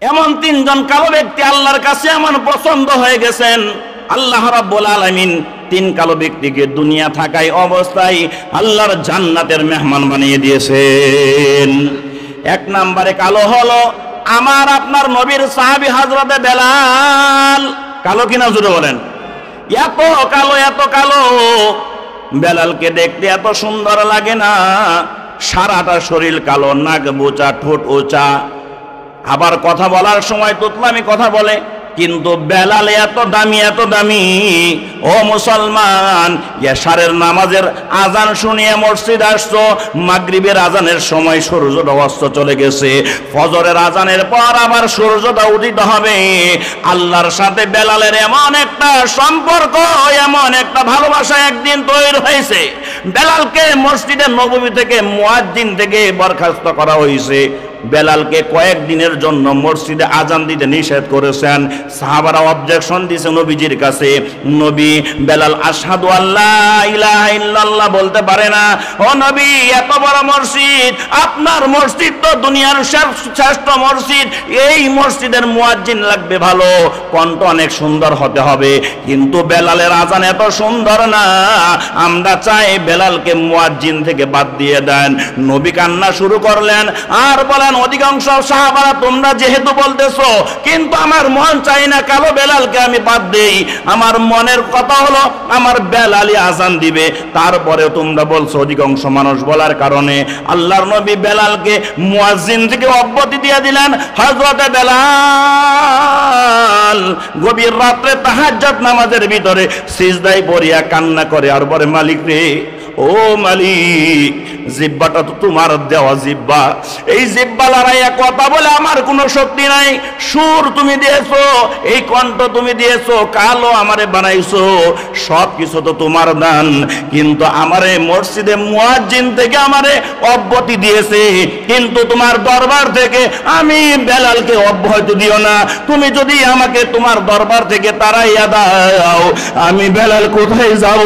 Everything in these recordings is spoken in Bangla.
এমন তিনজন কালো ব্যক্তি আল্লাহর কাছে এমন পছন্দ হয়ে গেছেন, আল্লাহ রাব্বুল আলামিন তিন কালো ব্যক্তিকে দুনিয়া থাকায় অবস্থায় আল্লাহর জান্নাতের মেহমান বানিয়ে দিয়েছেন। এক নম্বরে কালো হলো আমার আপনার নবীর সাহাবী হযরতে বেলাল। কালো কিনা জোরে বলেন? এত কালো, এত কালো, বেলালকে দেখতে এত সুন্দর লাগে না। সারাটা শরীর কালো, নাক বোচা, ঠোঁট ওচা, আবার কথা বলার সময় তোতলামি কথা বলে। কিন্তু বেলাল এত দামি, এত দামি। ও মুসলমান, এশারের নামাজের আজান শুনিয়ে মসজিদ আসছো, মাগরিবের আজানের সময় সূর্যটা অস্ত চলে গেছে, ফজরের আজানের পর আবার সূর্যটা উদিত হবে। আল্লাহর সাথে বেলালের এমন একটা সম্পর্ক, এমন একটা ভালোবাসা একদিন তৈরি হয়েছে। বেলালকে মসজিদে নববী থেকে, মুয়াজ্জিন থেকে বরখাস্ত করা হয়েছে। বেলালকে কয়েকদিনের জন্য মসজিদে আজান দিতে নিষেধ করেছেন। সাহাবারা অবজেকশন দিয়েছে নবীজির কাছে। নবী, বেলাল আশহাদু আল্লাহ ইলাহা ইল্লাল্লাহ বলতে পারে না। ও নবী, এত বড় মসজিদ, আপনার মসজিদ তো দুনিয়ার শ্রেষ্ঠ মসজিদ, এই মসজিদের মুয়াজ্জিন লাগবে ভালো, কণ্ঠ অনেক সুন্দর হতে হবে। কিন্তু বেলালের আজান এত সুন্দর না, আমরা চাই বেলালকে মুয়াজ্জিন থেকে বাদ দিয়ে দেন। নবী কান্না শুরু করলেন আর বলেন, অধিকাংশ সাহাবারা তোমরা যেহেতু বলতেছো, কিন্তু আমার মন চাই না কালো বেলালকে আমি বাদ দেই। আমার মনের কথা হলো আমার বেলালই আজান দিবে। তারপরে তোমরা বলছো অধিকাংশ মানুষ বলার কারণে আল্লাহর নবী বেলালকে মুয়াজ্জিন থেকে অব্যাহতি দিয়ে দিলেন। হযরতে বেলাল গভীর রাতে তাহাজ্জুদ নামাজের ভিতরে সিজদায় পড়িয়া কান্না করে আর বলে, মালিক রে, ও মালিক, জিব্বাটা তো তোমার দেওয়া জিব্বা, এই জিব্বা লড়াইয়া কথা বলে আমার কোনো শক্তি নাই। সুর তুমি দিয়েছো, এই কণ্ঠ তুমি দিয়েছো, কালো আমারে বানাইছো, সব কিছু তো তোমার দান। কিন্তু আমারে মসজিদে মুয়াজ্জিন থেকে আমারে অব্যাহতি দিয়েছে, কিন্তু তোমার দরবার থেকে আমি বেলালকে অব্যাহতি দিও না। তুমি যদি আমাকে তোমার দরবার থেকে তাড়াইয়া দাও, আমি বেলাল কোথায় যাব?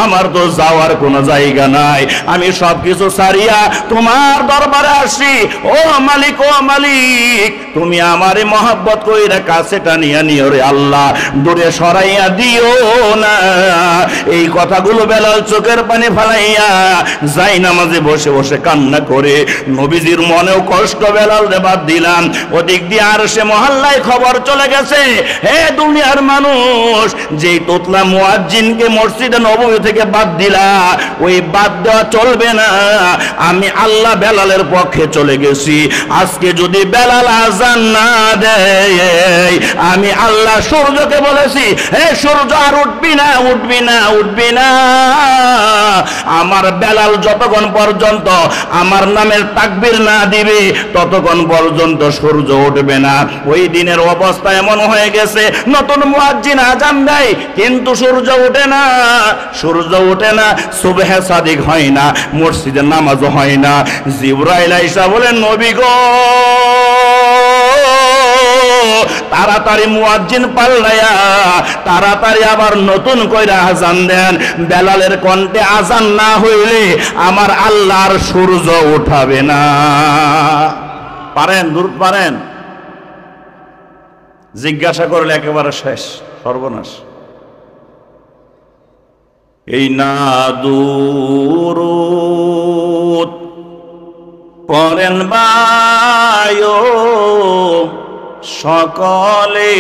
আমার তো যাওয়ার কোনো জায়গা নাই। আমি সবকিছু ছাড়িয়া তোমার দরবারে আসি। ও মালিক, ও মালিক, তুমি আমারে মহব্বত কইরা কাছে টানিয়া নিও রে আল্লাহ, দূরে সরাইয়া দিও না। এই কথাগুলো বেলাল চোখের পানি ফেলাইয়া যাই নামাজে বসে বসে কান্না করে। নবীজির মনেও কষ্ট, বেলাল রে বাদ দিলাম। ওদিক দিয়ে আর সে মহল্লায় খবর চলে গেছে, হে দুনিয়ার মানুষ, যেই তোতলা মুয়াজ্জিনকে মসজিদে নববী থেকে বাদ দিলা, ওই বাদ দেওয়া চলবে না। আমি আল্লাহ বেলালের পক্ষে চলে গেছি। আজকে যদি বেলাল আজান না দেয়, আমি আল্লাহ সূর্যকে বলেছি, হে সূর্য আর উঠবি না, উঠবি না, উঠবি না। আমার বেলাল যতক্ষণ পর্যন্ত আমার নামের তাকবীর না দিবে, ততক্ষণ পর্যন্ত সূর্য উঠবে না। ওই দিনের অবস্থা এমন হয়ে গেছে, নতুন মুয়াজ্জিন আজান দেয় কিন্তু সূর্য ওঠে না, সূর্য ওঠে না, সুবহে সাদিক হয় না, মসজিদের নামাজও হয় না। জিবরাইল আইসা বলেন, নবী গো, তাড়াতাড়ি মুয়াজ্জিন পাল্লায়া তাড়াতাড়ি আবার নতুন কইরা আজান দেন। বেলালের কণ্ঠে আজান না হইলে আমার আল্লাহর সূর্য উঠাবে না। পারেন? দূর পারেন? জিজ্ঞাসা করলে একেবারে শেষ, সর্বনাশ। এই না দুরূদ পড়েন বায়ো সকলে,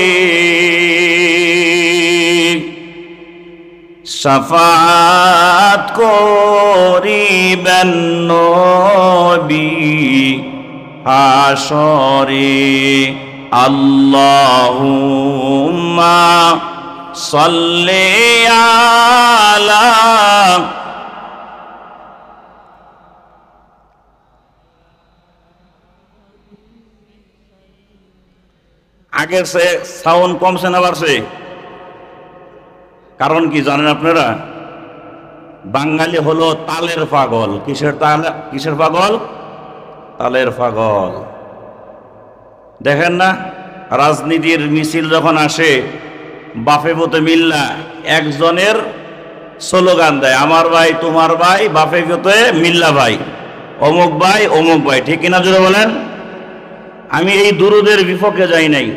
শাফাত করিবেন নবী হাশরে। আল্লাহুম্মা সাল্লি আলা। আগের সে সাউন্ড কমছে না বাড়ছে? কারণ কি জানেন আপনারা? বাঙালি হলো তালের পাগল। কিসের তাল? কিসের পাগল? তালের পাগল। দেখেন না, রাজনীতির মিছিল যখন আসে, বাপে বতে মিল্লা একজনের স্লোগান দেয়, আমার ভাই তোমার ভাই, বাপে বতে মিল্লা ভাই, অমুক ভাই অমুক ভাই, ঠিক কিনা জোরে বলেন? আমি এই দুরুদের বিপক্ষে যাই নাই,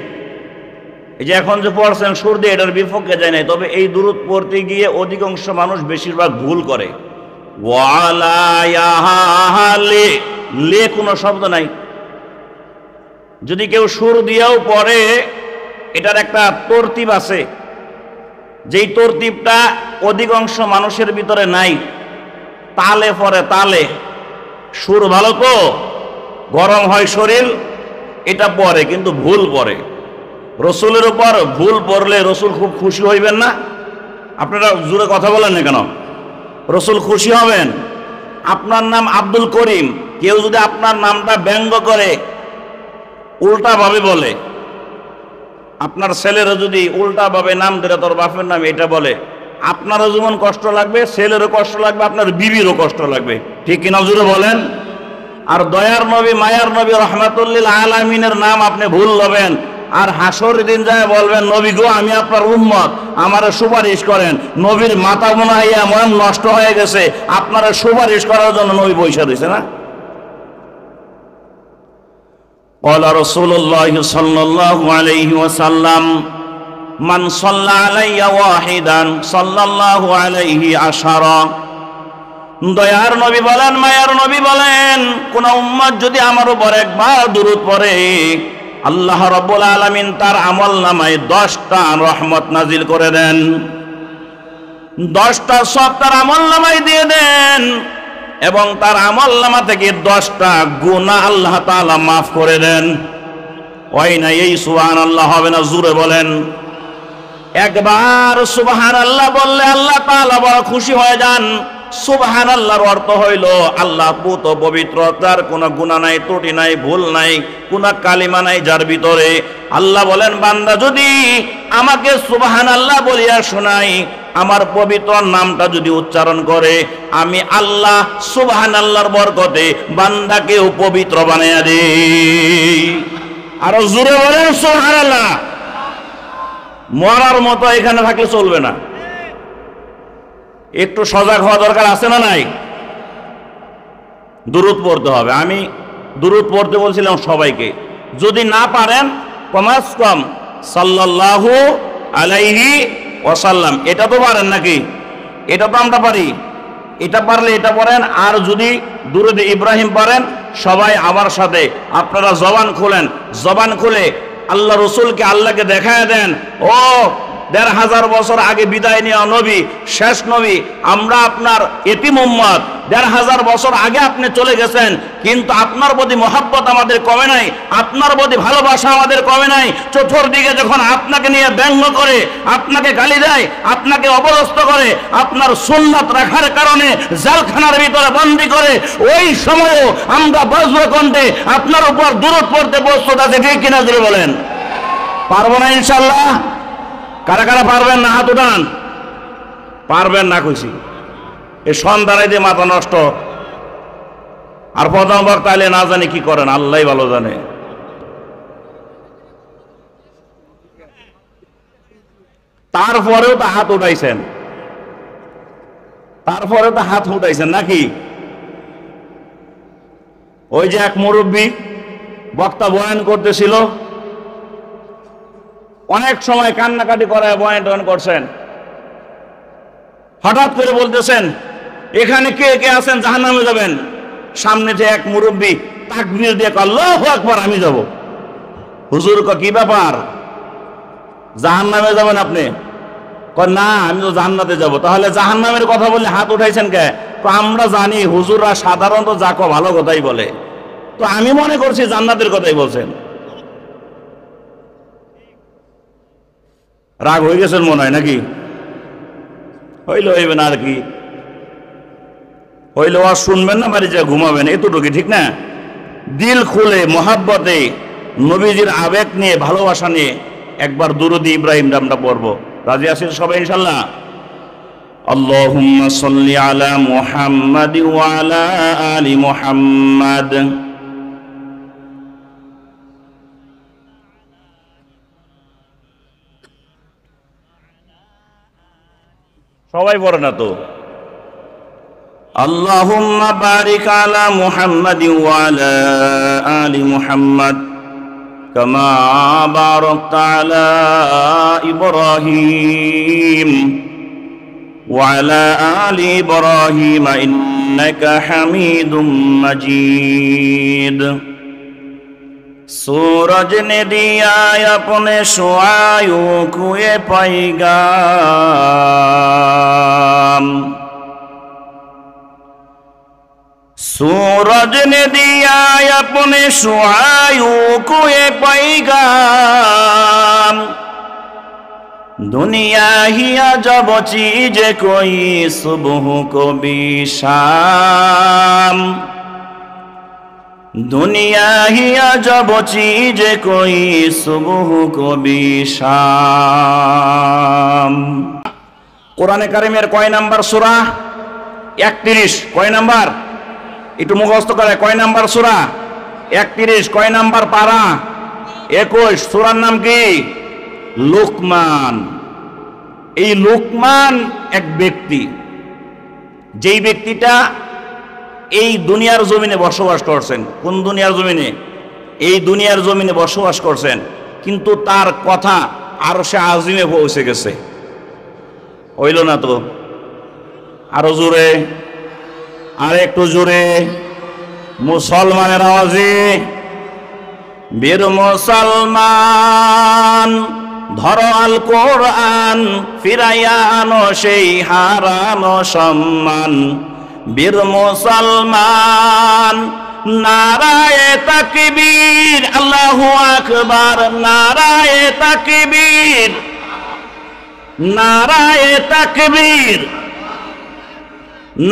এই যে এখন যে পড়ছেন সুর দিয়ে, এটার বিপক্ষে যাই নাই। তবে এই দুরুদ পড়তে গিয়ে অধিকাংশ মানুষ বেশিরভাগ ভুল করে। লে কোনো শব্দ নাই। যদি কেউ সুর দিয়েও পড়ে, এটার একটা তরতিব আছে, যেই তরতিবটা অধিকাংশ মানুষের ভিতরে নাই। তালে পড়ে, তালে। সুর ভালো তো, গরম হয় শরীর, এটা পড়ে, কিন্তু ভুল পড়ে। রসুলের উপর ভুল পড়লে রসুল খুব খুশি হইবেন না? আপনারা জোরে কথা বলেন না কেন? রসুল খুশি হবেন? আপনার নাম আব্দুল করিম, কেউ যদি আপনার নামটা ব্যঙ্গ করে, উল্টা ভাবে বলে, আপনার ছেলেরও যদি উল্টা ভাবে নাম ধরে তোর বাপের নাম এটা বলে, আপনারও যেমন কষ্ট লাগবে, ছেলেরও কষ্ট লাগবে, আপনার বিবিরও কষ্ট লাগবে। ঠিক কিনা জোরে বলেন? আর দয়ার নবী, মায়ার নবী, রহমাতুল্লিল আলামিনের নাম আপনি ভুল হবেন, আর হাসরের দিন যায় বলবেন, নবী গো আমি আপনার উম্মত, আমারে সুপারিশ করেন। নবীর মাথা মনে হয় এমন নষ্ট হয়ে গেছে, আপনারা সুপারিশ করার জন্য নবী বৈশা দিয়েছে না? قال رسول الله صلى الله عليه وسلم من صلى علي واحدا صلى الله عليه عشرا। দয়ার নবী বলেন, মায়ার নবী বলেন, কোন উম্মত যদি আমার উপর একবার দুরূদ পড়ে, আল্লাহ রাব্বুল আলামিন তার আমলনামায় 10টা রহমত নাজিল করে দেন, 10টা সব তার আমলনামায় দিয়ে দেন, এবং তার আমলনামা থেকে 10টা গুনাহ আল্লাহ তাআলা মাফ করে দেন। ওই না এই সুবহানাল্লাহ হবে না? জোরে বলেন। একবার সুবহানাল্লাহ বললে আল্লাহ তাআলা বড় খুশি হয়ে যান। সুবহানাল্লাহর অর্থ হইল আল্লাহ পুত পবিত্র, তার কোনো গুনাহ নাই, ত্রুটি নাই, ভুল নাই, কোনো কালিমা নাই যার ভিতরে। আল্লাহ বলেন, বান্দা যদি আমাকে সুবহানাল্লাহ বলিয়া শোনাই, আমার পবিত্র নামটা যদি উচ্চারণ করে, আমি আল্লাহ সুবহানাল্লাহর বরকতে বান্দাকেও পবিত্র বানাইয়া দেই। আরো জোরে বলেন সুবহানাল্লাহ। মরার মতো এখানে থাকলে চলবে না, একটু সজাগ হওয়া দরকার আছে না নাই? দুরূদ পড়তে হবে। আমি দুরূদ পড়তে বলছিলাম সবাইকে, যদি না পারেন কমাস কম সাল্লাল্লাহু আলাইহি ওয়াসাল্লাম, এটা তো পারেন নাকি? এটা তো আমরা পারি, এটা পারলে এটা পড়েন। আর যদি দুরূদ ইব্রাহিম পারেন, সবাই আমার সাথে আপনারা জবান খুলেন, জবান খুলে আল্লাহ রসুলকে, আল্লাহকে দেখায় দেন, ও ১৫০০ বছর আগে বিদায় নেওয়া নবী, শেষ নবী, আমরা আপনার এতিম উম্মত, ১৫০০ বছর আগে আপনি চলে গেছেন, কিন্তু আপনার প্রতি মহব্বত আমাদের কমে নাই, আপনার প্রতি ভালোবাসা আমাদের কমে নাই। চতুর্দিকে যখন আপনাকে নিয়ে ব্যঙ্গ করে, আপনাকে গালি দেয়, আপনাকে অপদস্থ করে, আপনার সুন্নাত রাখার কারণে জেলখানার ভিতরে বন্দী করে, ওই সময়ও আমরা বজ্রকণ্ঠে আপনার উপর দুরূদ পড়তে প্রস্তুত আছে। ঠিক কিনা জোরে বলেন? পারবো না ইনশাআল্লাহ? কারা কারা পারবেন না হাত উঠান। পারবেন না কইছি, এই সন্তানাই দিয়ে মাথা নষ্ট। আর প্রথম বক্তা আইলে না জানি কি করেন, আল্লাহই ভালো জানে। তারপরেও তো হাত উঠাইছেন, তারপরেও তো হাত উঠাইছেন নাকি? ওই যে এক মুরব্বী বক্তা বয়ান করতেছিল, অনেক সময় কান্নাকাটি করায় বয়ান টয়ান করছেন, হঠাৎ করে বলতেছেন, এখানে কে কে আছেন জাহান্নামে যাবেন? সামনে যে এক মুরব্বী তাকবীর দিয়ে আল্লাহু আকবার, আমি যাব। হুজুর কি ব্যাপার, জাহান্নামে যাবেন আপনি? না, আমি তো জান্নাতে যাব। তাহলে জাহান্নামের কথা বললে হাত উঠাইছেন কে? আমরা জানি হুজুররা সাধারণত যাকো ভালো কথাই বলে, তো আমি মনে করছি জান্নাতের কথাই বলছেন। রাগ হয়ে গেছেন মনে হয় নাকি? হইলে হইবে না, আর কি হইলে আর শুনবেন না, বাড়ি যা ঘুমাবেন, এতটুকু ঠিক না? দিল খুলে মহাব্বতে নবীজির আবেগ নিয়ে, ভালোবাসা নিয়ে একবার দুরূদ ইব্রাহিম আমরা পড়বো। রাজি আছেন সবাই ইনশাআল্লাহ? আল্লাহুম্মা সাল্লি আলা মুহাম্মাদ ওয়া আলা আলি মুহাম্মাদ। সবাই পড়ে না তো? আল্লাহুম্মা বারিক আলা মুহাম্মাদ ওয়া আলা আলি মুহাম্মাদ كما باركت على إبراهيم وعلى آل إبراهيم إنك حميد مجيد सूरज ने दिया अपने सुआयु कुए पैगाम सूरज ने दिया अपने सुआयु कुए पैगाम दुनिया ही अजब चीज कोई सुबह को भी शाम दुनिया ही अजब चीज कोई सुबह को भी शाम কোরআনে কারিমের কয় নাম্বার সূরা 31 কয় নাম্বার একটু মুখস্থ করে কয় নাম্বার সূরা 31 কয় নাম্বার পারা 21 সূরার নাম কি লুকমান এই লুকমান এক ব্যক্তি যেই ব্যক্তিটা এই দুনিয়ার জমিনে বসবাস করছেন কোন দুনিয়ার জমিনে এই দুনিয়ার জমিনে বসবাস করছেন কিন্তু তার কথা আরশে আজিমে পৌঁছে গেছে হইল না তো আরো জোরে আর একটু জোরে মুসলমানের আওয়াজে বীর মুসলমান ধরো আল কোরআন ফিরাইয়া আনো সেই হারানো সম্মান বীর মুসলমান নারায়ে তাকবীর আল্লাহু আকবার নারায়ে তাকবীর নারায়ে তাকবীর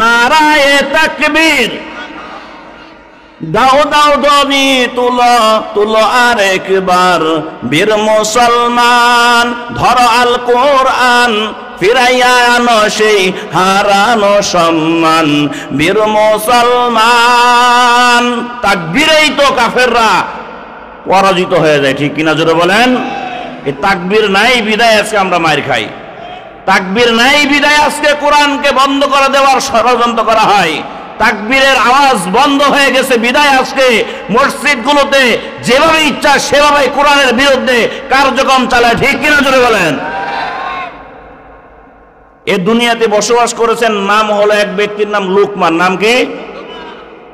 নারায়ে তাকবীর দাও দাও ধ্বনি তুলো তুলো আর একবার বীর মুসলমান ধরো আল কোরআন ফিরাইয়া আনো সেই হারানো সম্মান বীর মুসলমান তাকবীরেই তো কাফেররা পরাজিত হয়ে যায় ঠিক কিনা জোরে বলেন এই তাকবীর নাই বিদায় আজকে আমরা মার খাই তাকবীর নাই বিদায় আজকে কোরআনকে বন্ধ করে দেওয়ার ষড়যন্ত্র করা হয় তাকবীরের আওয়াজ বন্ধ হয়ে গেছে বিদায় আজকে মসজিদগুলোতে যেভাবে ইচ্ছা সেভাবে কোরআনের বিরুদ্ধে কার্যক্রম চালায় ঠিক কিনা জোরে বলেন এই দুনিয়াতে বসবাস করেছেন নাম হলো এক ব্যক্তির নাম লুকমান নাম কি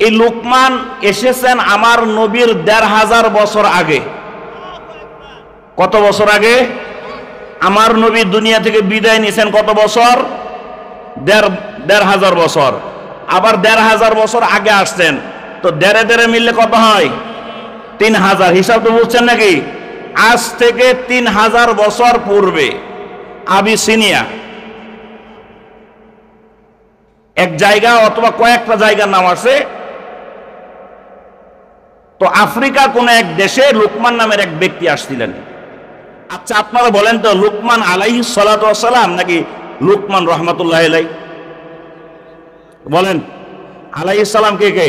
এই লুকমান এসেছেন আমার নবীর ১৫০০ বছর আগে কত বছর আগে আমার নবী দুনিয়া থেকে বিদায় নিয়েছেন কত বছর ১৫০০ বছর আবার ১৫০০ বছর আগে আসছেন তো দেড়ে দেড়ে মিললে কত হয় ৩০০০ হিসাব তো বুঝছেন নাকি আজ থেকে ৩০০০ বছর পূর্বে আবিসিনিয়া এক জায়গা অথবা কয়েকটা জায়গার নাম আছে তো আফ্রিকার কোন এক দেশে লুকমান নামের এক ব্যক্তি আসছিলেন আচ্ছা আপনারা বলেন তো লুকমান আলাইহিস সালাতু ওয়াস সালাম নাকি লুকমান রহমাতুল্লাহি আলাইহি বলেন আলাইহিস সালাম কে কে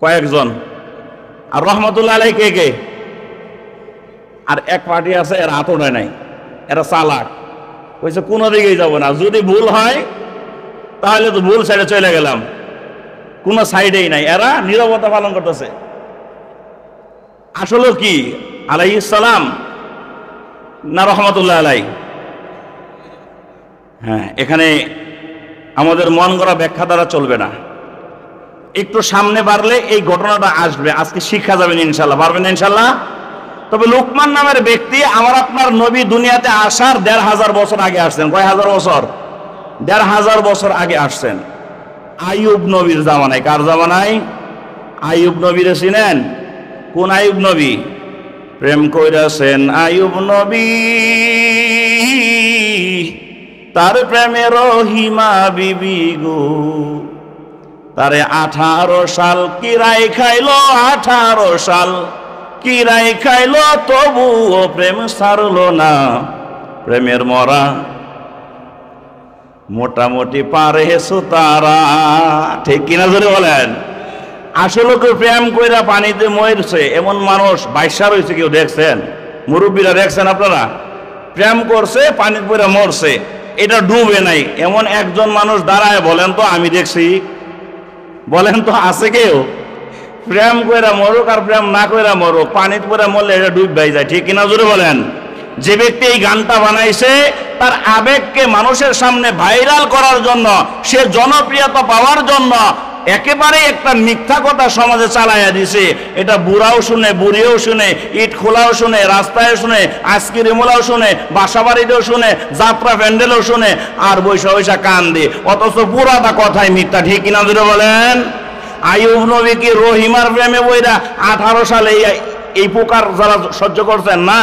কয়েকজন আর রহমাতুল্লাহি আলাইহি কে কে আর এক পার্টি আছে এর হাত ওঠায় নাই এরা চালাক কইছে কোন দিকেই যাব না যদি ভুল হয় তাহলে তো ভুল সাইডে চলে গেলাম কোন সাইডেই নাই এরা নীরবতা পালন করতেছে আসলে কি আলাইহিস সালাম না রহমাতুল্লাহ আলাইহি হ্যাঁ এখানে আমাদের মন গড়া ব্যাখ্যা দ্বারা চলবে না একটু সামনে বাড়লে এই ঘটনাটা আসবে আজকে শিক্ষা যাবেন ইনশাআল্লাহ পারবেন ইনশাআল্লাহ তবে লুকমান নামের ব্যক্তি আমার আপনার নবী দুনিয়াতে আসার ১৫০০ বছর আগে আসছেন কয় হাজার বছর ১৫০০ বছর আগে আসছেন আইয়ুব নবীর জামানায় কার জামানায় আইয়ুব নবীরে চিনেন কোন আইয়ুব নবী প্রেম কইরাছেন আইয়ুব নবী তার প্রেমে রহিমা বিবি গো তারে 18 সাল কিরাই খাইলো 18 সাল কিরাই খাইলো তবুও প্রেম ছাড়লো না প্রেমের মরা মোটামুটি পারে সুতারা ঠিক কিনা জোরে বলেন আসলে কেউ প্রেম কইরা পানিতে মরছে এমন মানুষ 22 হয়েছে কেউ দেখছেন মুরব্বীরা দেখছেন আপনারা প্রেম করছে পানিতে পড়ে মরছে এটা ডুবে নাই এমন একজন মানুষ দাঁড়ায় বলেন তো আমি দেখছি বলেন তো আছে কেউ প্রেম কইরা মরুক আর প্রেম না কইরা মরুক, পানিতে পরে মরলে এটা ডুববাই যায়, ঠিক কিনা জোরে বলেন? যে ব্যক্তি এই গানটা বানাইছে তার আবেগকে মানুষের সামনে ভাইরাল করার জন্য, সে জনপ্রিয়তা পাওয়ার জন্য একেবারে একটা মিথ্যা কথা সমাজে চালাইয়া দিছে। এটা বুড়াও শুনে, বুড়িও শুনে, ইট খোলাও শুনে, রাস্তায় শুনে, আইসক্রিমওয়ালাও শুনে, বাসাবাড়িতেও শুনে, যাত্রা প্যান্ডেলও শুনে, আর বৈশা বৈশা কান দিয়ে, অথচ পুরাটা কথাই মিথ্যা, ঠিক কিনা জোরে বলেন? আইয়ুব নবী কি রহিমার প্রেমে বইরা 18 সালে এই প্রকার যারা সহ্য করছেন না?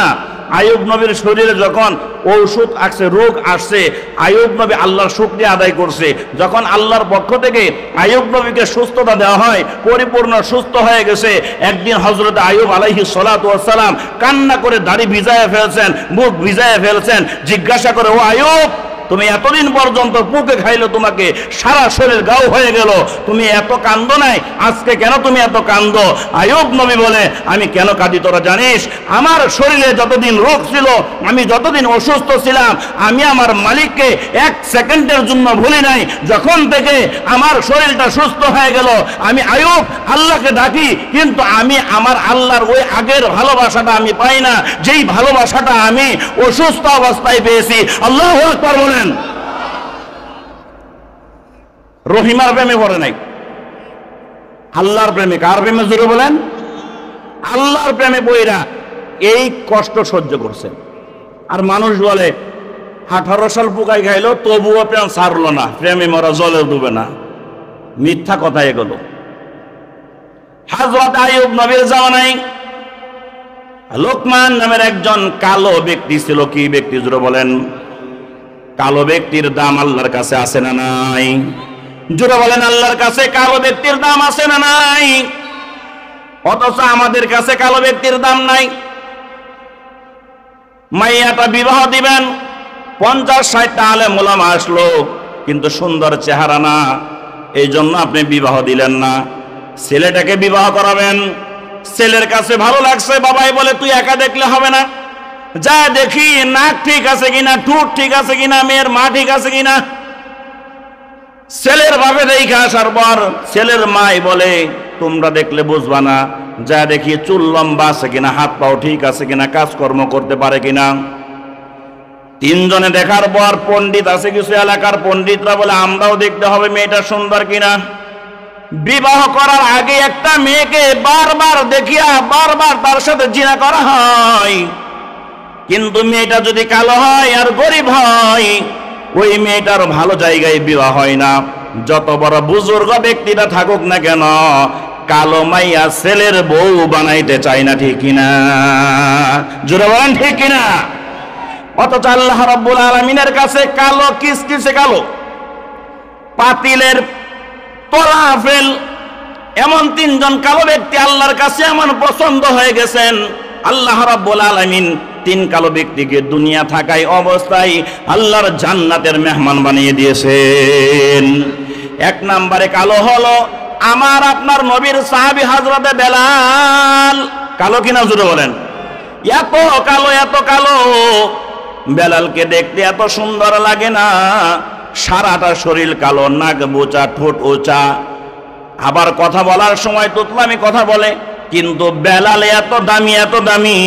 আইয়ুব নবীর শরীরে যখন ঔষধ আসছে, রোগ আসছে, আইয়ুব নবী আল্লাহর শুকরিয়া আদায় করছে। যখন আল্লাহর পক্ষ থেকে আইয়ুব নবীকে সুস্থতা দেওয়া হয়, পরিপূর্ণ সুস্থ হয়ে গেছে, একদিন হযরত আইয়ুব আলাইহিস সালাতু ওয়াস সালাম কান্না করে দাড়ি ভিজায় ফেলছেন, মুখ ভিজায় ফেলছেন। জিজ্ঞাসা করে, ও আইয়ুব, তুমি এতদিন পর্যন্ত পুকে খাইলো, তোমাকে সারা শরীর গাও হয়ে গেল, তুমি এত কান্দো নাই, আজকে কেন তুমি এত কান্দো? আইয়ুব নবী বলে, আমি কেন কাঁদি তোরা জানিস? আমার শরীরে যতদিন রোগ ছিল, আমি যতদিন অসুস্থ ছিলাম, আমি আমার মালিককে 1 সেকেন্ডের জন্য ভুলি নাই। যখন থেকে আমার শরীরটা সুস্থ হয়ে গেল, আমি আইয়ুব আল্লাহকে ডাকি, কিন্তু আমি আমার আল্লাহর ওই আগের ভালোবাসাটা আমি পাই না, যেই ভালোবাসাটা আমি অসুস্থ অবস্থায় পেয়েছি। আল্লাহু আকবার বলেন। রহিমার প্রেমে পড়ে নাই, আল্লাহর প্রেমে। কার প্রেমে জোরে বলেন? আল্লাহর প্রেমে বইরা এই কষ্ট সহ্য করছেন। আর মানুষ বলে 18 সাল পোকাই খাইলো, তবুও প্রেম ছাড়লো না, প্রেমে মরা জলে ডুবে না। মিথ্যা কথা এগুলো। হযরত আইয়ুব নবীর জামানায় লোকমান নামের একজন কালো ব্যক্তি ছিল। কি ব্যক্তি জোরে বলেন? কালো ব্যক্তির দাম আল্লাহর কাছে আছে না নাই? জোরে বলেন, আল্লাহর কাছে কালো ব্যক্তির দাম আছে না নাই? অথচ আমাদের কাছে কালো ব্যক্তির দাম নাই। মাইয়াটা বিবাহ দিবেন, 50-60টা আলেম ওলামা আসলো, কিন্তু সুন্দর চেহারা না, এই জন্য আপনি বিবাহ দিলেন না। ছেলেটাকে বিবাহ করাবেন, ছেলের কাছে ভালো লাগছে, বাবাই বলে তুই একা দেখলে হবে না, যা দেখি নাক ঠিক আছে কিনা, ঠোঁট ঠিক আছে কিনা, মেয়ের মা ঠিক আছে কিনা। ছেলের বাপে দেখে আসার পর ছেলের মাই বলে তোমরা দেখলে বুঝবা না, যা দেখি চুল লম্বা আছে কিনা, হাত পাও ঠিক আছে কিনা, কাজকর্ম করতে পারে কিনা। 3 জনে দেখার পর পণ্ডিত আছে, কিছু এলাকার পণ্ডিতরা বলে আমরাও দেখতে হবে মেয়েটা সুন্দর কিনা। বিবাহ করার আগে একটা মেয়েকে বারবার দেখিয়া বারবার তার সাথে জিনা করা হয়, কিন্তু মেয়েটা যদি কালো হয় আর গরিব হয়, ওই মেয়েটার ভালো জায়গায় বিবাহ হয় না। যত বড় বুজুর্গ ব্যক্তিরা থাকুক না কেন, কালো মাইয়া ছেলের বউ বানাইতে চায় না, ঠিক কিনা? জোরে বলেন ঠিক কিনা? অথচ আল্লাহ রাব্বুল আলামিনের কাছে কালো কিসকিসে কালো, পাতিলের তলা ফেল, এমন 3 জন কালো ব্যক্তি আল্লাহর কাছে এমন পছন্দ হয়ে গেছেন, আল্লাহ রাব্বুল আলামিন 3 কালো ব্যক্তিকে দুনিয়া থাকায় অবস্থায় আল্লাহর জান্নাতের মেহমান বানিয়ে দিয়েছেন। 1 নম্বরে কালো হলো আমার আপনার নবীর সাহাবী হযরতে বেলাল। কালো কিনা জোরে বলেন? এত কালো, এত কালো, বেলালকে দেখতে এত সুন্দর লাগে না, সারাটা শরীর কালো, নাক বোচা, ঠোঁট ওচা, আবার কথা বলার সময় তোতলামি কথা বলে। কিন্তু বেলাল এত দামি, এত দামি।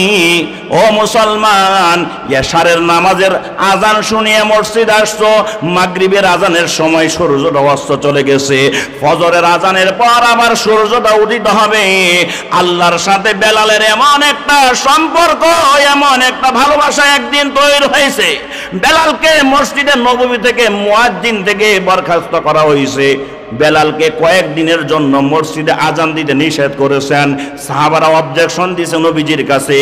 ও মুসলমান, এশারের নামাজের আজান শুনিয়ে মসজিদ আসছো, মাগরিবের আজানের সময় সূর্যটা অস্ত চলে গেছে, ফজরের আজানের পর আবার সূর্যটা উদিত হবে। আল্লাহর সাথে বেলালের এমন একটা সম্পর্ক, এমন একটা ভালোবাসা একদিন তৈরি হয়েছে, বেলালকে মসজিদে নববী থেকে, মুয়াজ্জিন থেকে বরখাস্ত করা হয়েছে। বেলালকে কয়েকদিনের জন্য মসজিদে আজান দিতে নিষেধ করেছেন। সাহাবারা অবজেকশন দিয়েছে নবীজির কাছে,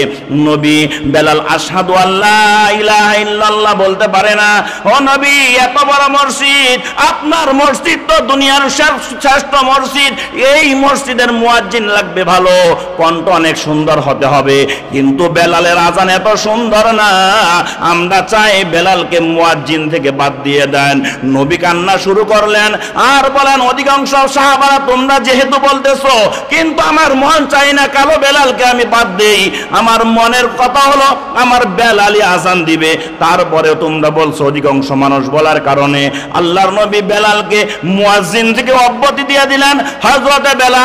নবী বেলাল আশহাদু আল্লাহ ইলাহা ইল্লাল্লাহ বলতে পারে না। ও নবী, এত বড় মসজিদ, আপনার মসজিদ তো দুনিয়ার শ্রেষ্ঠ মসজিদ, এই মসজিদের মুয়াজ্জিন লাগবে ভালো, কণ্ঠ অনেক সুন্দর হতে হবে, কিন্তু বেলালের আজান এত সুন্দর না, আমরা চাই বেলালকে মুয়াজ্জিন থেকে বাদ দিয়ে দেন। নবী কান্না শুরু করলেন আর বলেন, বলেন, অধিকাংশ সাহাবারা তোমরা যেহেতু বলতেছো, কিন্তু আমার মন চাই না কালো বেলালকে আমি বাদ দেই। আমার মনের কথা হলো আমার বেলালই আজান দিবে। তারপরে তোমরা বলছো অধিকাংশ মানুষ বলার কারণে আল্লাহর নবী বেলালকে মুয়াজ্জিন থেকে অব্যাহতি দিয়ে দিলেন। হযরতে বেলাল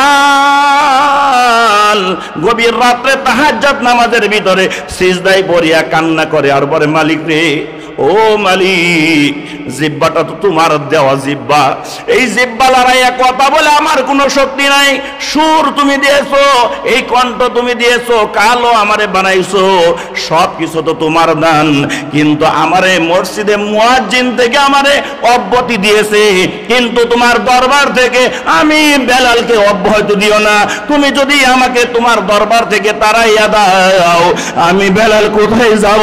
গভীর রাত্রে তাহাজ্জুদ নামাজের ভিতরে সিজদায় পড়িয়া কান্না করে আর বলে, মালিক রে, ও মালিক, জিব্বাটা তো তোমার দেওয়া জিব্বা, এই জিব্বা লড়াইয়া কথা বলে আমার কোনো শক্তি নাই। সুর তুমি দিয়েছো, এই কণ্ঠ তুমি দিয়েছো, কালো আমারে বানাইছো, সব কিছু তো তোমার দান, কিন্তু আমারে মসজিদে মুয়াজ্জিন থেকে আমারে অব্যাহতি দিয়েছে, কিন্তু তোমার দরবার থেকে আমি বেলালকে অব্যাহতি দিও না। তুমি যদি আমাকে তোমার দরবার থেকে তাড়াইয়া দাও, আমি বেলাল কোথায় যাব?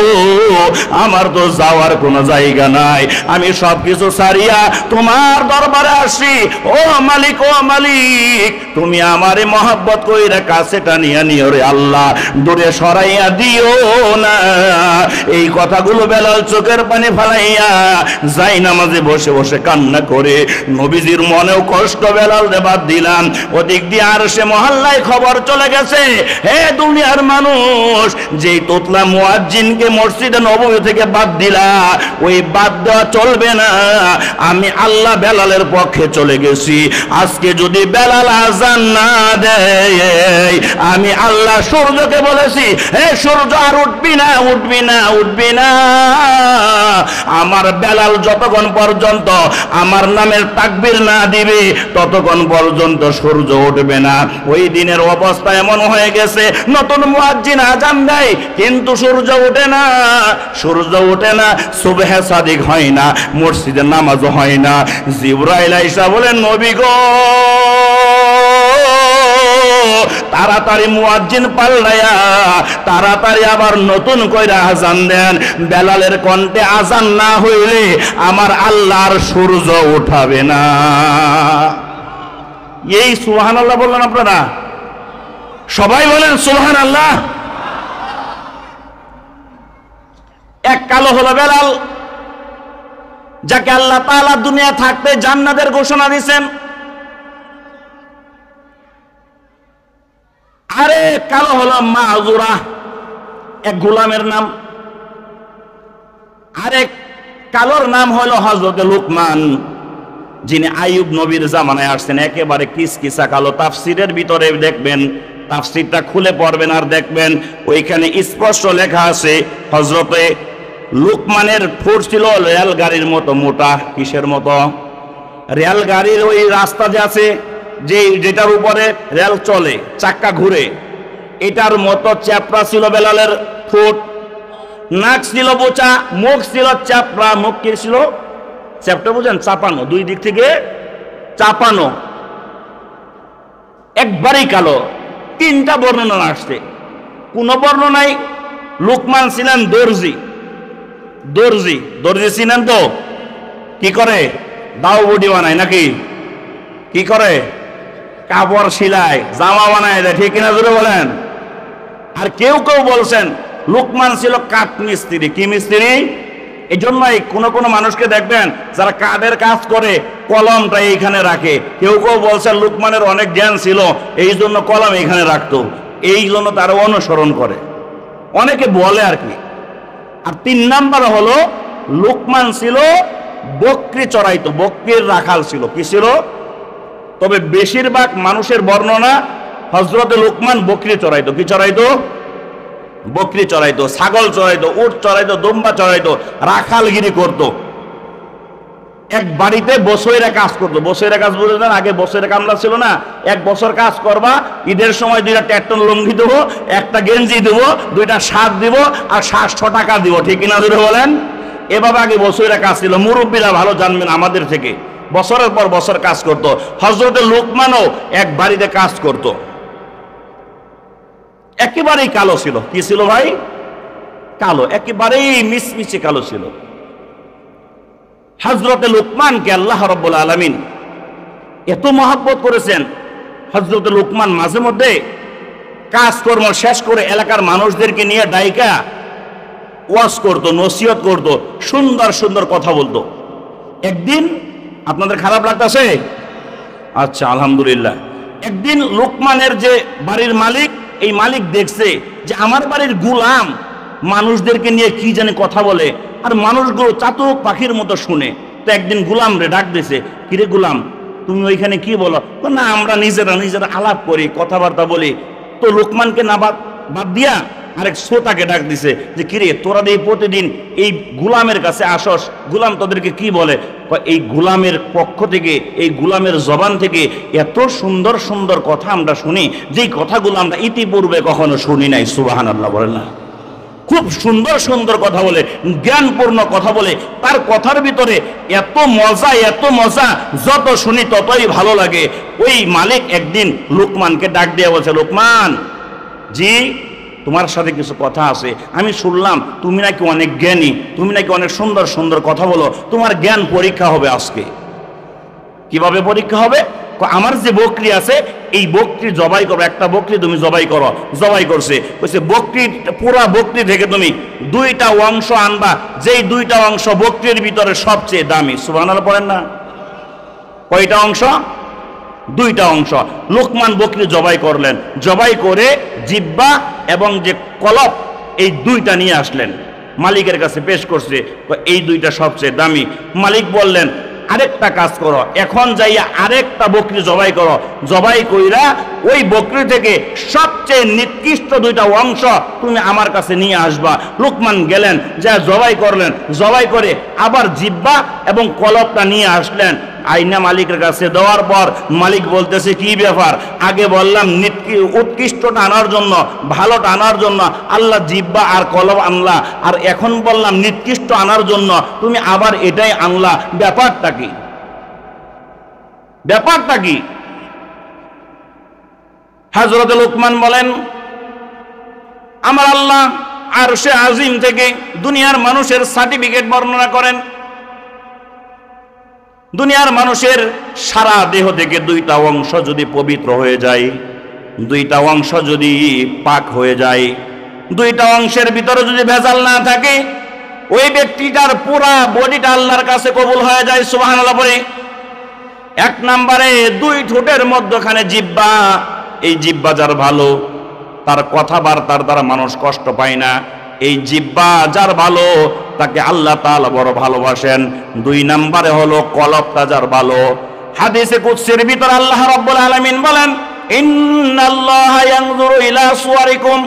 আমার তো যাওয়ার কোনো জায়গা নাই। আমি সবকিছু ছাড়িয়া তোমার দরবারে আসি। ও মালিক, ও মালিক, তুমি আমারে মহব্বত কইরা কাছে টানিয়া নিও রে আল্লাহ, দূরে সরাইয়া দিও না। এই কথাগুলো বেলাল চোখের পানি ফালাইয়া যাই নামাজে বসে বসে কান্না করে। নবীজির মনেও কষ্ট, বেলাল রে বাদ দিলাম। ওদিক দিয়ে আর সে মহল্লায় খবর চলে গেছে, হে দুনিয়ার মানুষ, যেই তোতলা মুয়াজ্জিনকে মসজিদে নববী থেকে বাদ দিলা, ওই বাদ দেওয়া চলবে না। আমি আল্লাহ বেলালের পক্ষে চলে গেছি। আজকে যদি বেলাল আজান না দেয়, আমি আল্লাহ সূর্যকে বলেছি, হে সূর্য আর উঠবি না, উঠবি না, উঠবি না। আমার বেলাল যতক্ষণ পর্যন্ত আমার নামের তাকবীর না দিবে, ততক্ষণ পর্যন্ত সূর্য উঠবে না। ওই দিনের অবস্থা এমন হয়ে গেছে, নতুন মুয়াজ্জিন আজান দেয় কিন্তু সূর্য ওঠে না, সূর্য ওঠে না, সুবহে সাদিক হয় না, মসজিদের নামাজ হয় না। জিবরাইল আইসা বলেন, নবী গো, তাড়াতাড়ি মুয়াজ্জিন পাল্টায়া তাড়াতাড়ি আবার নতুন কইরা আজান দেন। বেলালের কণ্ঠে আজান না হইলে আমার আল্লাহর সূর্য উঠাবে না। এই সুবহানাল্লাহ বললেন আপনারা? সবাই বলেন সুবহানাল্লাহ। এক কালো হলো বেলাল, যাকে আল্লাহ তাআলা দুনিয়া থাকতে জান্নাতের ঘোষণা দিয়েছেন। আরে কালো হলো মাযুরা, এক গোলামের নাম। আরেক কালোর নাম হলো হযরত লুকমান, যিনি আইয়ুব নবীর জামানায় আসছেন। একেবারে কিসকিসা কালো। তাফসিরের ভিতরে দেখবেন, তাফসিরটা খুলে পড়বেন আর দেখবেন ওইখানে স্পষ্ট লেখা আছে, হযরতে লুকমানের ঠোঁট ছিল রেল গাড়ির মতো মোটা। কিসের মতো? রেল গাড়ির ওই রাস্তা যে আছে, যেটার উপরে রেল চলে, চাক্কা ঘুরে, এটার মতো চ্যাপড়া ছিল বেলালের ঠোঁট। নাক ছিল বোচা, মুখ ছিল চ্যাপড়া। মুখ কি ছিল? চ্যাপটা বুঝেন? চাপানো, দুই দিক থেকে চাপানো, একবারেই কালো। তিনটা বর্ণনা আসছে। কোন বর্ণনায় লুকমান ছিলেন দর্জি। দর্জি, দর্জি ছিলেন তো? কি করে? দাও বডি বানায় নাকি? কি করে? কাপড় সিলায়, জামা বানায় দেয়, ঠিক কিনা জোরে বলেন? আর কেউ কেউ বলছেন লুকমান ছিল কাঠ মিস্ত্রি। কি মিস্ত্রি? এই জন্যই কোনো মানুষকে দেখবেন যারা কাঠের কাজ করে কলমটা এইখানে রাখে। কেউ কেউ বলছেন লুকমানের অনেক জ্ঞান ছিল, এই জন্য কলম এইখানে রাখতো, এই জন্য তারা অনুসরণ করে, অনেকে বলে আর কি। আর 3 নাম্বার হলো লুকমান ছিল বকরি চড়াইতো, বকরির রাখাল ছিল। কি ছিল? তবে বেশিরভাগ মানুষের বর্ণনা হযরতে লুকমান বকরি চড়াইতো। কি চড়াইতো? বকরি চড়াইতো, ছাগল চড়াইতো, উট চড়াইতো, দুম্বা চড়াইতো, রাখালগিরি করতো। এক বাড়িতে বছরে কাজ করতো। বছরে কাজ বুঝলেন? আগে বছরে কামলা ছিল না, 1 বছর কাজ করবা, ঈদের সময় 2টা ট্যাটন লুঙ্গি দেবো, 1টা গেঞ্জি দেবো, 2টা শার্ট দিব, আর 700 টাকা দিব। ঠিক কিনা ধরে বলেন? এভাবে আগে বছরে কাজ ছিল। মুরব্বীরা ভালো জানবেন আমাদের থেকে। বছরের পর বছর কাজ করতো। হযরতে লুকমানও এক বাড়িতে কাজ করতো। একেবারেই কালো ছিল। কি ছিল ভাই? কালো, একেবারেই মিচমিচে কালো ছিল। হযরতে লুকমানকে আল্লাহ রাব্বুল আলামিন এত মহব্বত করেছেন। হযরতে লুকমান মাঝে মধ্যে কাজকর্ম শেষ করে এলাকার মানুষদেরকে নিয়ে ডাইকা ওয়াজ করতো, নসিহত করতো, সুন্দর সুন্দর কথা বলতো। একদিন, আপনাদের খারাপ লাগতেছে? আচ্ছা, আলহামদুলিল্লাহ। একদিন লোকমানের যে বাড়ির মালিক, এই মালিক দেখছে যে আমার বাড়ির গোলাম মানুষদেরকে নিয়ে কি জানে কথা বলে, আর মানুষগুলো চাতক পাখির মতো শুনে। তো একদিন গোলাম রে ডাক দিছে, কিরে গোলাম, তুমি ওইখানে কি বলো? না, আমরা নিজেরা আলাপ করি, কথাবার্তা বলি। তো লোকমানকে না বাদ দিয়া আরেক শ্রোতাকে ডাক দিছে যে কিরে, তোরা এই প্রতিদিন এই গোলামের কাছে আসস, গোলাম তোদেরকে কি বলে? এই গোলামের পক্ষ থেকে, এই গোলামের জবান থেকে এত সুন্দর সুন্দর কথা আমরা শুনি, যেই কথাগুলো আমরা ইতিপূর্বে কখনো শুনি নাই। সুবহানাল্লাহ বলেন না? খুব সুন্দর সুন্দর কথা বলে, জ্ঞানপূর্ণ কথা বলে, তার কথার ভিতরে এত মজা, যত শুনি ততই ভালো লাগে। ওই মালিক একদিন লোকমানকে ডাক দিয়ে বলছে, লোকমান জি, তোমার সাথে কিছু কথা আছে। আমি শুনলাম তুমি নাকি অনেক জ্ঞানী, তুমি নাকি অনেক সুন্দর সুন্দর কথা বলো, তোমার জ্ঞান পরীক্ষা হবে আজকে। কিভাবে পরীক্ষা হবে? আমার যে বকরি আছে, এই বকরি জবাই করো, একটা বকরি তুমি জবাই করো। জবাই করছে, বলছে বকরি, পুরা বকরি থেকে তুমি দুইটা অংশ আনবা, যেই দুইটা অংশ বকরির ভিতরে সবচেয়ে দামি। সুবহানাল্লাহ পড়েন না? কয়টা অংশ? দুইটা অংশ। লোকমান বকরি জবাই করলেন, জবাই করে জিহ্বা এবং যে কলব, এই দুইটা নিয়ে আসলেন, মালিকের কাছে পেশ করছে। এই দুইটা সবচেয়ে দামি। মালিক বললেন, আরেকটা কাজ করো, এখন যাইয়া আরেকটা বকরি জবাই করো, জবাই কইরা ওই বকরি থেকে সবচেয়ে নিকৃষ্ট দুইটা অংশ তুমি আমার কাছে নিয়ে আসবা। লোকমান গেলেন, যা জবাই করলেন, জবাই করে আবার জিহ্বা এবং কলবটা নিয়ে আসলেন। আইনা মালিকের কাছে দেওয়ার পর মালিক বলতেছে, কি ব্যাপার? আগে বললাম উৎকৃষ্টটা আনার জন্য, ভালোটা আনার জন্য আল্লাহ জিহ্বা আর কলব আনলা, আর এখন বললাম নিকৃষ্ট আনার জন্য তুমি আবার এটাই আনলা, ব্যাপারটা কি? ব্যাপারটা কি? হযরত লোকমান বলেন, আমার আল্লাহ আরশে আজিম থেকে দুনিয়ার মানুষের সার্টিফিকেট বর্ণনা করেন। দুনিয়ার মানুষের সারা দেহ থেকে দুইটা অংশ যদি পবিত্র হয়ে যায়, দুইটা অংশ যদি পাক হয়ে যায়, দুইটা অংশের ভিতরে যদি ভেজাল না থাকে, ওই ব্যক্তিটার পুরা বডিটা আল্লাহর কাছে কবুল হয়ে যায়। সুবহানাল্লাহ বলে। এক নম্বরে দুই ঠোঁটের মধ্যখানে জিহ্বা, এই জিহ্বা যার ভালো, তার কথাবার্তার দ্বারা মানুষ কষ্ট পায় না। এই জিহ্বা যার ভালো, তাকে আল্লাহ তাআলা বড় ভালোবাসেন। দুই নম্বরে হলো কলবটা যার ভালো। হাদিসে কুদসির ভিতর আল্লাহ রাব্বুল আলামিন বলেন, ইন্নাল্লাহা ইয়ানজুরু ইলা সুওয়ারিকুম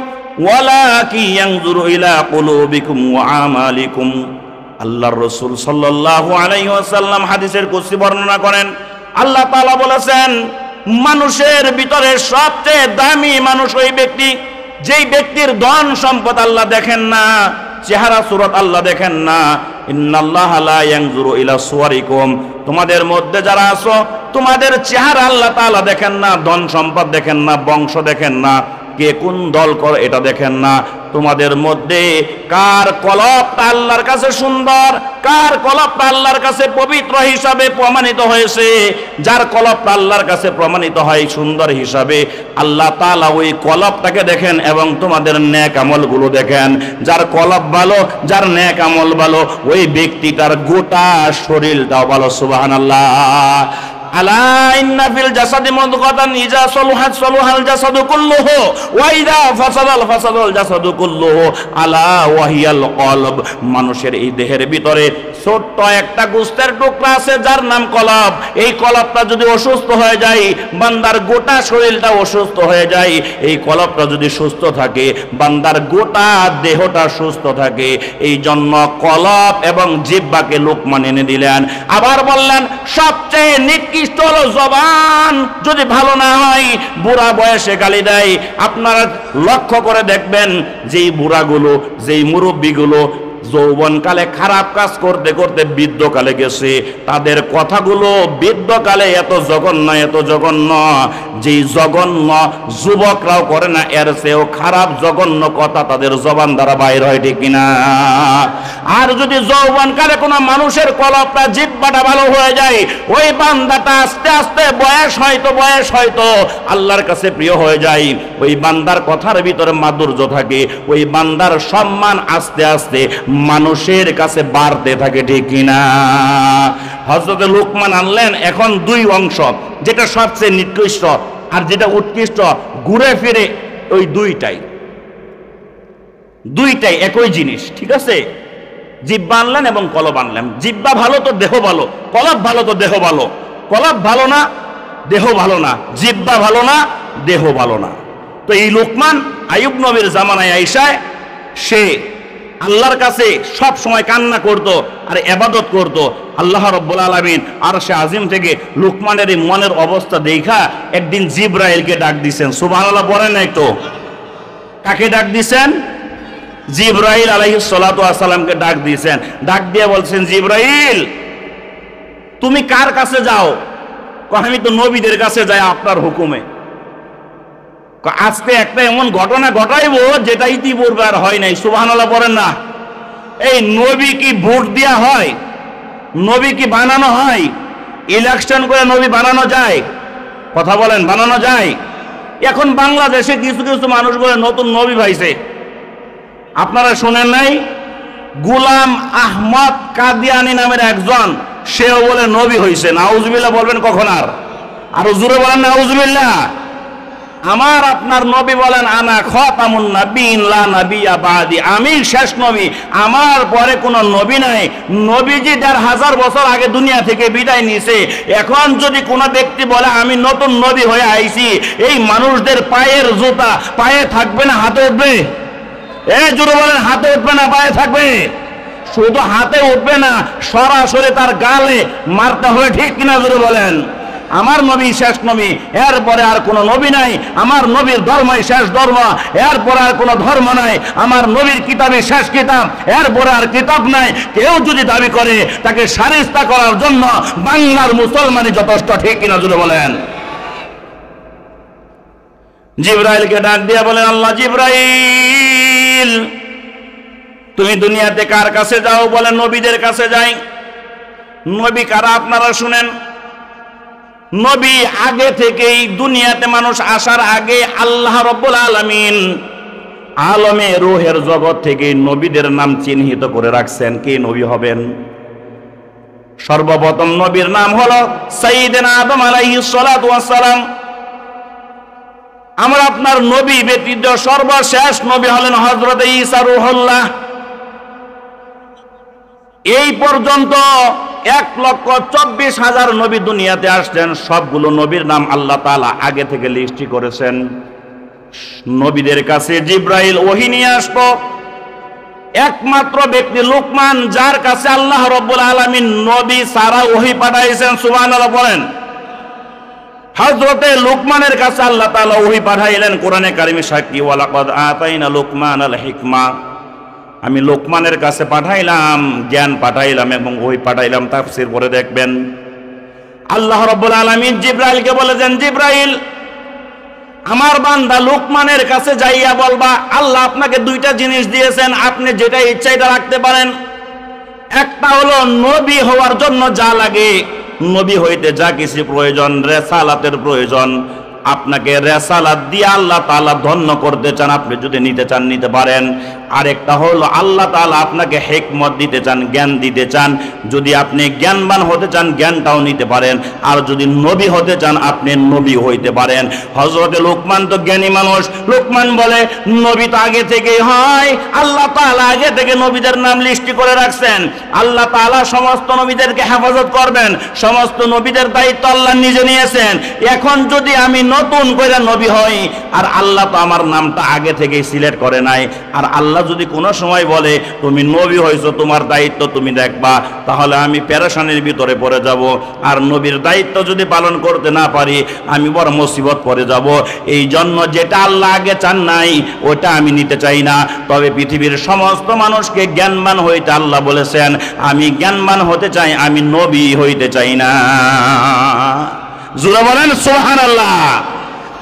ওয়ালাকিন ইয়ানজুরু ইলা কুলুবিকুম ওয়া আমালিকুম। আল্লাহর রাসূল সাল্লাল্লাহু আলাইহি ওয়াসাল্লাম হাদিসের কুদসি বর্ণনা করেন, আল্লাহ তাআলা বলেছেন, মানুষের ভিতরে সবচেয়ে দামি মানুষ ওই ব্যক্তি, যেই ব্যক্তির ধন সম্পদ আল্লাহ দেখেন না, চেহারা সুরত আল্লাহ দেখেন না। ইন্নাল্লাহা লা ইয়ানজুরু ইলা সুওয়ারিকুম, তোমাদের মধ্যে যারা আছো, তোমাদের চেহারা আল্লাহ তাআলা দেখেন না, ধন সম্পদ দেখেন না, বংশ দেখেন না, কে কোন দল করে এটা দেখেন না। তোমাদের মধ্যে কার কলবটা আল্লাহর কাছে সুন্দর, কার কলবটা আল্লাহর কাছে পবিত্র হিসাবে প্রমাণিত হয়েছে, যার কলবটা আল্লাহর কাছে প্রমাণিত হয় সুন্দর হিসাবে, আল্লাহ তাআলা ওই কলবটাকে দেখেন এবং তোমাদের নেক আমলগুলো দেখেন। যার কলব ভালো, যার নেক আমল ভালো, ওই ব্যক্তিটার গোটা শরীরটাও ভালো। সুবহানাল্লাহ। আলা ইন্না ফিল জাসাদি মুদগাতান ইজা সালুহাত সালুহাল জাসাদু কুল্লুহু ওয়া ইজা ফাসাদাল জাসাদু কুল্লুহু আলা ওয়া হিয়াল কলব। মানুষের এই দেহের ভিতরে ছোট্ট একটা গোশতের টুকরা আছে যার নাম কলব। এই কলবটা যদি অসুস্থ হয়ে যায়, বান্দার গোটা শরীরটা অসুস্থ হয়ে যায়। এই কলবটা যদি সুস্থ থাকে, বান্দার গোটা দেহটা সুস্থ থাকে। এই জন্য কলব এবং জিহ্বাকে লোকমান এনে দিলেন। আবার বললেন, সবচেয়ে নিকৃষ্ট হলো জবান। যদি ভালো না হয়, বুড়া বয়সে গালি দেয়। আপনারা লক্ষ্য করে দেখবেন, যেই বুড়াগুলো, যেই মুরব্বীগুলো যৌবনকালে খারাপ কাজ করতে করতে বৃদ্ধকালে গেছে, তাদের কথাগুলো বৃদ্ধকালে এত জঘন্য, যেই জঘন্য যুবকরাও করে না, এর চেয়েও খারাপ জঘন্য কথা তাদের জবান দ্বারা বাইর হয়, ঠিক কিনা? আর যদি যৌবনকালে কোনো মানুষের কলবটা, জিহ্বাটা ভালো হয়ে যায়, ওই বান্দাটা আস্তে আস্তে বয়স হয়তো আল্লাহর কাছে প্রিয় হয়ে যায়। ওই বান্দার কথার ভিতরে মাধুর্য থাকে, ওই বান্দার সম্মান আস্তে আস্তে মানুষের কাছে বাড়তে থাকে, ঠিক কিনা? হযরত লোকমান আনলেন এখন দুই অংশ, যেটা সবচেয়ে নিকৃষ্ট আর যেটা উৎকৃষ্ট, ঘুরে ফিরে ওই দুইটাই একই জিনিস, ঠিক আছে? জিহ্বা আনলেন এবং কলব আনলেন। জিহ্বা ভালো তো দেহ ভালো, কলব ভালো তো দেহ ভালো, কলব ভালো না দেহ ভালো না, জিহ্বা ভালো না দেহ ভালো না। তো এই লোকমান আইয়ুব নবীর জামানায় আইসায় সে আল্লাহর কাছে সব সময় কান্না করত আর ইবাদত করত। আল্লাহ রাব্বুল আলামিন আরশে আজিম থেকে লোকমানের এই মনের অবস্থা দেখা একদিন জিবরাইলকে ডাক দিয়েছেন। সুবহানাল্লাহ বলেন না একটু? কাকে ডাক দিয়েছেন? জিবরাইল আলাইহিস সালাতু ওয়াস সালামকে ডাক দিয়েছেন। ডাক দিয়ে বলছেন, জিবরাইল তুমি কার কাছে যাও? আমি তো নবীদের কাছে যাই আপনার হুকুমে। আজকে একটা এমন ঘটনা ঘটাইবো যেটা ইতিপূর্বে আর হয় নাই। সুবহানাল্লাহ বলেন না? এই নবী কি ভোট দেয়া হয়? নবী কি বানানো হয়? ইলেকশন করে নবী বানানো যায়? কথা বলেন, বানানো যায়? এখন বাংলাদেশে কিছু কিছু মানুষ বলে নতুন নবী পাইছে। আপনারা শুনেন নাই? গোলাম আহমদ কাদিয়ানী নামের একজন, সেও বলে নবী হইছে। নাউজুবিল্লাহ বলবেন কখন? আরো জোরে বলেন নাউজুবিল্লাহ। আমার আপনার নবী বলেন, আনা খাতামুন নাবিয়িন লা নাবিয়্যা বাদি, আমি শেষ নবী, আমার পরে কোনো নবী নাই। নবীজি ১৫০০ বছর আগে দুনিয়া থেকে বিদায় নিয়েছে। এখন যদি কোনো ব্যক্তি বলে আমি নতুন নবী হয়ে আইছি, এই মানুষদের পায়ের জুতা পায়ে থাকবে না হাতে উঠবে? জোরে বলেন, হাতে উঠবে না পায়ে থাকবে? শুধু হাতে উঠবে না, সরাসরি তার গালে মারতে হবে, ঠিক কিনা জোরে বলেন? আমার নবী শেষ নবী, এরপরে আর কোনো নবী নাই। আমার নবীর ধর্মই শেষ ধর্ম, এরপরে আর কোনো ধর্ম নাই। আমার নবীর কিতাবে শেষ কিতাব, এরপরে আর কিতাব নাই। কেউ যদি দাবি করে তাকে শায়েস্তা করার জন্য বাংলার মুসলমানই যথেষ্ট, ঠিক কিনা জোরে বলেন? জিবরাইলকে ডাক দিয়ে বলেন, আল্লাহ জিবরাইল তুমি দুনিয়াতে কার কাছে যাও? বলেন নবীদের কাছে যাই। নবী কারা আপনারা শুনেন। নবী আগে থেকেই দুনিয়াতে মানুষ আসার আগে আল্লাহ রাব্বুল আলামিন আলমে রূহের জগৎ থেকে নবীদের নাম চিহ্নিত করে রাখছেন কে নবী হবেন। সর্বপ্রথম নবীর নাম হলো সাইয়্যিদনা আদম আলাইহিস সালাতু ওয়াস সালাম। আমরা আপনার নবী ব্যতীত সর্বশেষ নবী হলেন হযরত ঈসা রূহুল্লাহ। এই পর্যন্ত ১,২৪,০০০ নবী দুনিয়াতে আসছেন। সবগুলো নবীর নাম আল্লাহ তাআলা আগে থেকে লিস্ট করেছেন। নবীদের কাছে জিবরাইল ওহী নিয়ে আসতো। একমাত্র ব্যক্তি লোকমান, যার কাছে আল্লাহ রাব্বুল আলামিন নবী সারা ওহী পাঠাইছেন। সুবহানাল্লাহ বলেন। হযরতে লোকমানের কাছে আল্লাহ তাআলা ওহী পাঠাইলেন। কোরআনে কারিমে সাক্ষী, ওয়ালাকাদ আতাইনা লোকমানাল হিকমা, আমি লোকমানের কাছে পাঠাইলাম, জ্ঞান পাঠাইলাম এবং ওই পাঠাইলাম। তাফসীর পড়ে দেখবেন। আল্লাহ রাব্বুল আলামিন জিবরাইলকে বলেছেন, জিবরাইল আমার বান্দা লোকমানের কাছে যাইয়া বলবা আল্লাহ আপনাকে দুইটা জিনিস দিয়েছেন, আপনি যেটা ইচ্ছা এটা রাখতে পারেন। একটা হলো নবী হওয়ার জন্য যা লাগে, নবী হইতে যা কিছু প্রয়োজন, রেসালাতের প্রয়োজন, আপনাকে রেসালাত দিয়ে আল্লাহ তাআলা ধন্য করতে চান, আপনি যদি নিতে চান নিতে পারেন। আরেকটা হলো আল্লাহ তাআলা আপনাকে হিকমত দিতে চান, জ্ঞান দিতে চান, যদি আপনি জ্ঞানবান হতে চান জ্ঞানটাও নিতে পারেন। আর যদি নবী হতে চান আপনি নবী হইতে পারেন। হযরতে লোকমান তো জ্ঞানী মানুষ। লোকমান বলে নবী তো আগে থেকেই হয়, আল্লাহ তাআলা আগে থেকে নবীদের নাম লিস্ট করে রাখছেন। আল্লাহ তাআলা সমস্ত নবীদেরকে হেফাজত করবেন, সমস্ত নবীদের দায়িত্ব আল্লাহ নিজে নিয়েছেন। এখন যদি আমি নতুন করে নবী হই, আর আল্লাহ তো আমার নামটা আগে থেকেই সিলেক্ট করে নাই, আর আল্লাহ যদি কোনো সময় বলে তুমি নবী হইছো, তোমার দায়িত্ব তুমি দেখবা, তাহলে আমি পেরেশানির ভিতরে পড়ে যাব। আর নবীর দায়িত্ব যদি পালন করতে না পারি আমি বড় মুসিবত পড়ে যাব। এই জন্য যেটা আল্লাহ আগে চান নাই ওটা আমি নিতে চাই না। তবে পৃথিবীর সমস্ত মানুষকে জ্ঞানবান হইতে আল্লাহ বলেছেন, আমি জ্ঞানবান হতে চাই, আমি নবী হইতে চাই না। জোরে বলেন সুবহানাল্লাহ।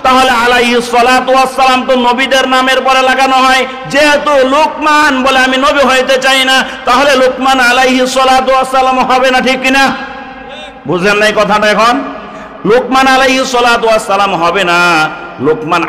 তাহলে আলাইহিস সালাতু ওয়াস সালাম তো নবীদের নামের পরে লাগানো হয়। যেহেতু লোকমান বলে আমি নবী হইতে চাই না, তাহলে লোকমান আলাইহিস সালাতু ওয়াস সালাম হবে না, ঠিক কিনা? বুঝেন নাই কথাটা? এখন লোকমান আলাইহিস সালাতু ওয়াস সালাম হবে না। লোকমান